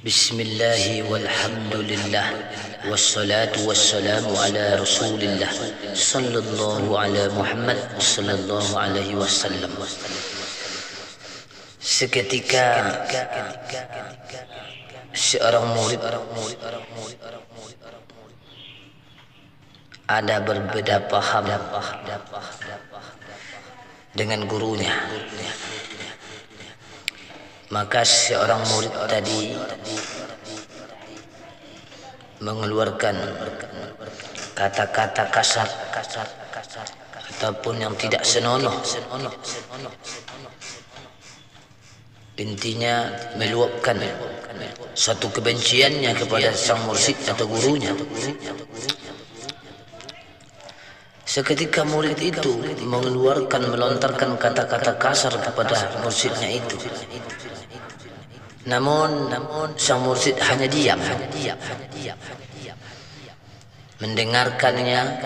Bismillah walhamdulillah wassalatu wassalamu ala rasulillah sallallahu ala Muhammad sallallahu alaihi wasallam. Seketika seorang murid ada berbeda paham dengan gurunya. Maka seorang murid tadi mengeluarkan kata-kata kasar ataupun yang tidak senonoh, intinya meluapkan satu kebenciannya kepada sang mursyid atau gurunya. Seketika murid itu melontarkan kata-kata kasar kepada mursyidnya itu. Namun sang mursyid hanya diam, mendengarkannya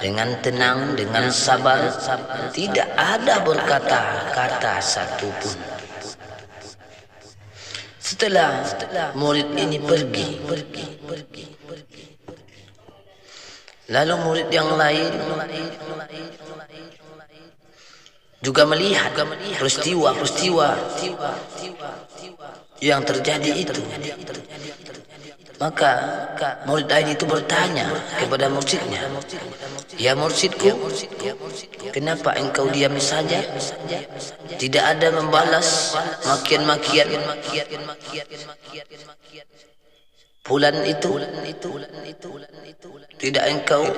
dengan tenang, dengan sabar, tidak ada berkata-kata satupun. Setelah murid ini pergi, lalu murid yang lain juga melihat peristiwa yang terjadi itu. Maka murid lain itu bertanya kepada mursyidnya, "Ya mursyidku, kenapa engkau diam saja? Tidak ada membalas makian-makian fulan itu? Tidak engkau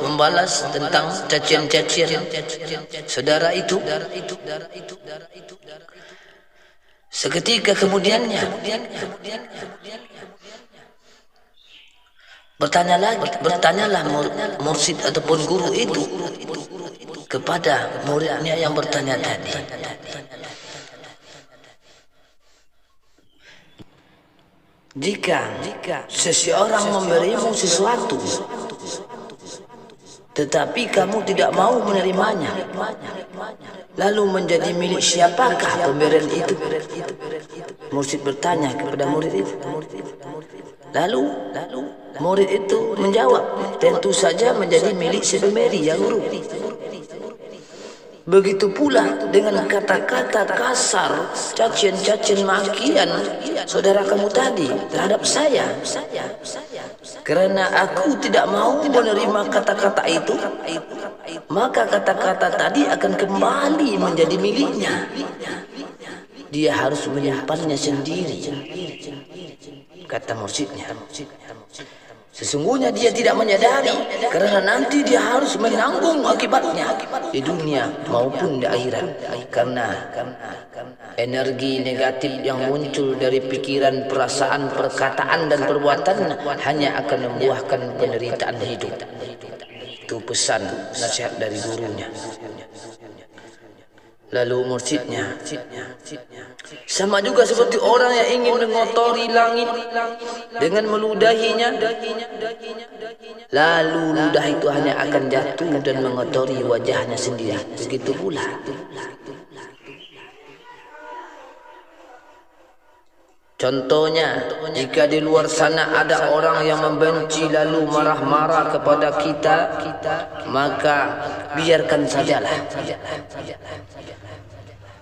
membalas tentang cacian-cacian saudara itu?" Seketika kemudiannya bertanyalah mursyid ataupun guru itu kepada muridnya yang bertanya tadi, jika seseorang memberimu sesuatu tetapi kamu tidak mau menerimanya, lalu menjadi milik siapakah pemberian itu? Mursyid bertanya kepada murid itu. Lalu murid itu menjawab, "Tentu saja menjadi milik si pemberi, ya guru." Begitu pula dengan kata-kata kasar, cacian makian saudara kamu tadi terhadap saya. Karena aku tidak mau menerima kata-kata itu, maka kata-kata tadi akan kembali menjadi miliknya. Dia harus menyimpannya sendiri, kata mursyidnya. Sesungguhnya dia tidak menyadari karena nanti dia harus menanggung akibatnya di dunia maupun di akhirat. Karena energi negatif yang muncul dari pikiran, perasaan, perkataan dan perbuatan hanya akan membuahkan penderitaan hidup. Itu pesan nasihat dari gurunya. Lalu mursyidnya, sama juga seperti orang yang ingin mengotori langit dengan meludahinya, lalu ludah itu hanya akan jatuh dan mengotori wajahnya sendiri. Begitu pula contohnya, jika di luar sana ada orang yang membenci lalu marah-marah kepada kita, maka biarkan sajalah.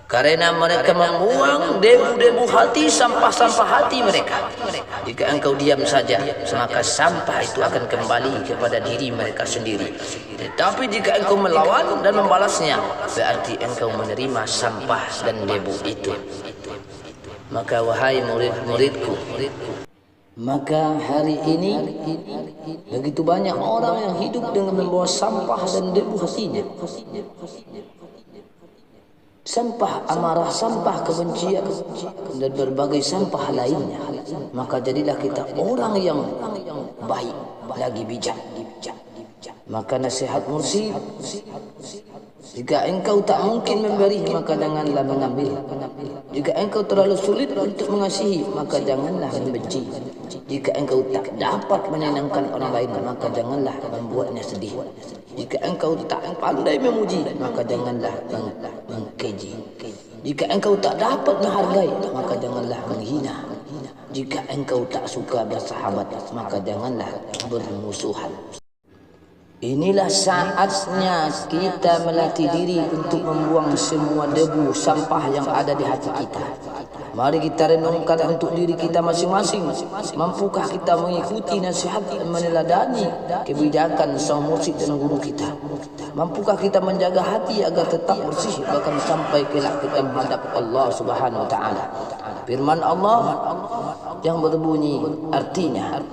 Karena mereka membuang debu-debu hati, sampah-sampah hati mereka. Jika engkau diam saja, maka sampah itu akan kembali kepada diri mereka sendiri. Tetapi jika engkau melawan dan membalasnya, berarti engkau menerima sampah dan debu itu. Maka wahai murid-muridku, maka hari ini begitu banyak orang yang hidup dengan membawa sampah dan debu hatinya. sampah amarah, sampah kebencian, dan berbagai sampah lainnya. Maka jadilah kita orang yang baik, lagi bijak. Maka nasihat mursyid, jika engkau tak mungkin memberi, maka janganlah mengambil. Jika engkau terlalu sulit untuk mengasihi, maka janganlah membenci. Jika engkau tak dapat menyenangkan orang lain, maka janganlah membuatnya sedih. Jika engkau tak pandai memuji, maka janganlah mengkeji. Jika engkau tak dapat menghargai, maka janganlah menghina. Jika engkau tak suka bersahabat, maka janganlah bermusuhan. Inilah saatnya kita melatih diri untuk membuang semua debu sampah yang ada di hati kita. Mari kita renungkan untuk diri kita masing-masing. Mampukah kita mengikuti nasihat dan meneladani kebijakan sang mursyid dan guru kita? Mampukah kita menjaga hati agar tetap bersih bahkan sampai kelak kita menghadap Allah Subhanahu wa taala? Firman Allah yang berbunyi artinya,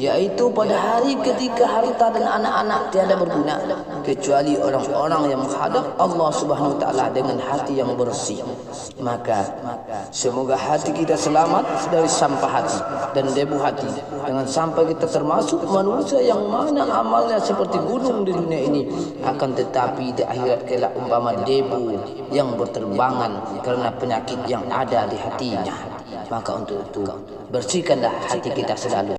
yaitu pada hari ketika harta dan anak-anak tiada berguna kecuali orang-orang yang menghadap Allah Subhanahu wa taala dengan hati yang bersih. Maka semoga hati kita selamat dari sampah hati dan debu hati, jangan sampai kita termasuk manusia yang mana amalnya seperti gunung di dunia ini, akan tetapi di akhirat kelak umpama debu yang berterbangan karena penyakit yang ada di hatinya. Maka untuk itu bersihkanlah hati kita selalu